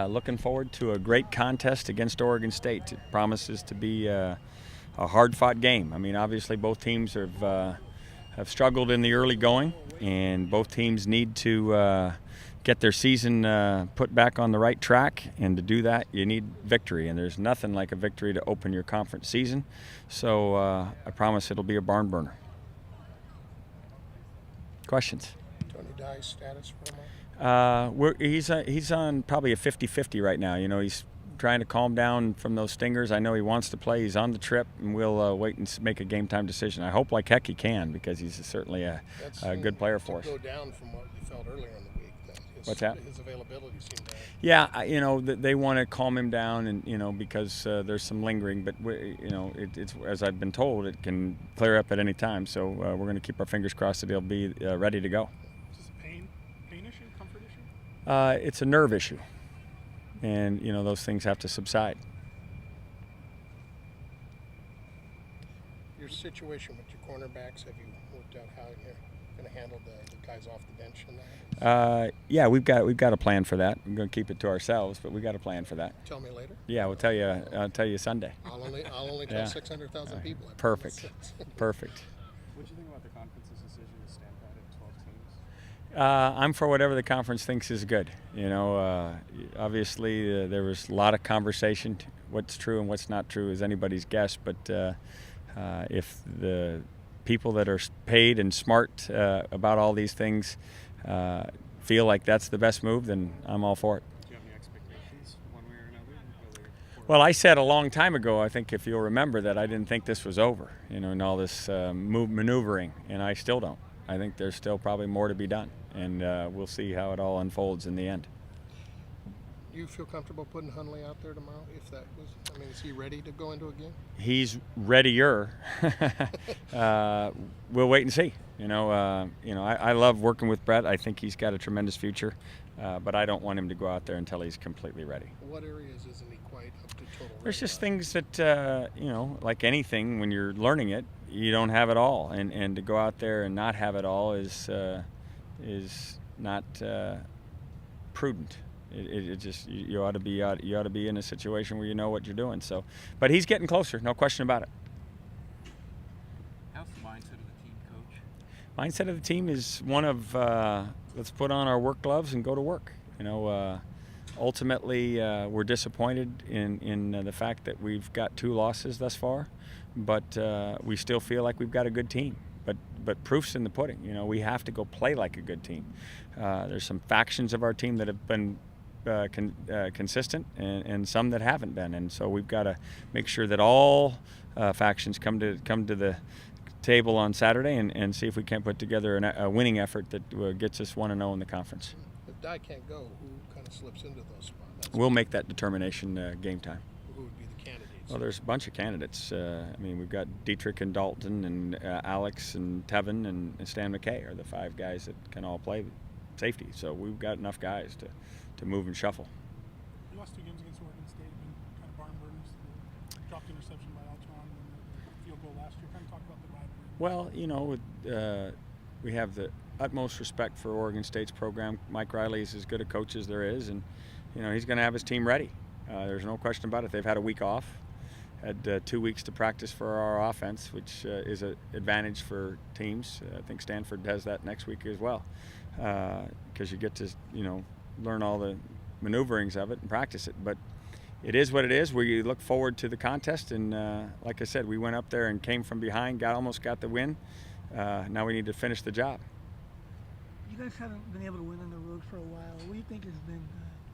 Looking forward to a great contest against Oregon State. It promises to be a hard-fought game. I mean, obviously both teams have struggled in the early going, and both teams need to get their season put back on the right track, and to do that you need victory, and there's nothing like a victory to open your conference season. So I promise it'll be a barn burner. Questions? Tony Dye's status for a moment? He's on probably a 50-50 right now. You know, he's trying to calm down from those stingers. I know he wants to play. He's on the trip, and we'll wait and make a game-time decision. I hope like heck he can, because he's certainly a good player for us. Go down from what you felt earlier in the week. What's that? His availability seemed to. Yeah, you know, they want to calm him down, and you know, because there's some lingering. But you know, it's as I've been told, it can clear up at any time. So we're going to keep our fingers crossed that he'll be ready to go. Is this a pain issue, comfort issue? It's a nerve issue, and you know, those things have to subside. Your situation with your cornerbacks, have you worked out how you're going to handle the guys off the bench and that? Yeah, we've got a plan for that. I'm going to keep it to ourselves, but we got a plan for that. Tell me later. Yeah, I'll tell you Sunday. I'll only tell 600,000 people. Perfect. Perfect. What do you think about the conference's decision to stamp out at 12 teams? I'm for whatever the conference thinks is good. You know, obviously there was a lot of conversation. What's true and what's not true is anybody's guess. But if the people that are paid and smart about all these things feel like that's the best move, then I'm all for it. Do you have any expectations one way or another? Well, I said a long time ago, I think if you'll remember, that I didn't think this was over, you know, and all this maneuvering, and I still don't. I think there's still probably more to be done, and we'll see how it all unfolds in the end. Do you feel comfortable putting Hundley out there tomorrow? If that was, I mean, is he ready to go into a game? He's readier. We'll wait and see. You know, I love working with Brett. I think he's got a tremendous future, but I don't want him to go out there until he's completely ready. What areas isn't he quite up to total? There's just things that you know, like anything, when you're learning it, you don't have it all, and to go out there and not have it all is not prudent. It just, you ought to be in a situation where you know what you're doing. So, but he's getting closer, no question about it. How's the mindset of the team, Coach? Mindset of the team is one of let's put on our work gloves and go to work. You know, ultimately we're disappointed in the fact that we've got 2 losses thus far, but we still feel like we've got a good team. But proof's in the pudding. You know, we have to go play like a good team. There's some factions of our team that have been consistent, and some that haven't been, and so we've got to make sure that all factions come to the table on Saturday and see if we can't put together a winning effort that gets us 1-0 in the conference. If Dye can't go, who kind of slips into those spots? We'll make that determination game time. Who would be the candidates? Well, there's a bunch of candidates. I mean, we've got Dietrich and Dalton and Alex and Tevin and Stan McKay are the 5 guys that can all play safety. So we've got enough guys to move and shuffle. The last 2 games against Oregon State have been kind of barn burners. The dropped interception by Altron and the field goal last year. Kind of talk about the rivalry. Well, you know, we have the utmost respect for Oregon State's program. Mike Riley is as good a coach as there is, and you know, he's going to have his team ready. There's no question about it. They've had a week off, had 2 weeks to practice for our offense, which is an advantage for teams. I think Stanford has that next week as well, because you get to, you know, learn all the maneuverings of it and practice it. But it is what it is. We look forward to the contest, and like I said, we went up there and came from behind, almost got the win. Now we need to finish the job. You guys haven't been able to win on the road for a while. What do you think has been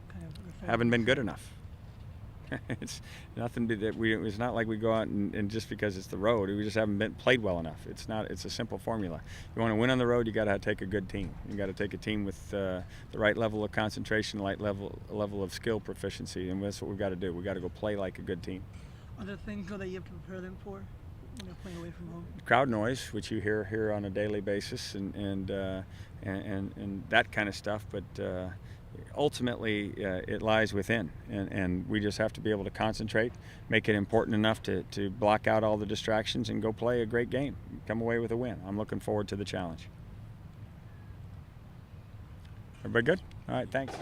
kind of haven't been good enough. It's nothing that it's not like we go out and just because it's the road, we just haven't played well enough. It's a simple formula. You want to win on the road, you got to take a good team. You got to take a team with the right level of concentration, right level of skill proficiency, and that's what we've got to do. We got to go play like a good team. Are there things that you have to prepare them for, you know, playing away from home? Crowd noise, which you hear here on a daily basis, and that kind of stuff, but ultimately it lies within, and we just have to be able to concentrate, make it important enough to block out all the distractions and go play a great game, come away with a win. I'm looking forward to the challenge. Everybody good? All right, thanks.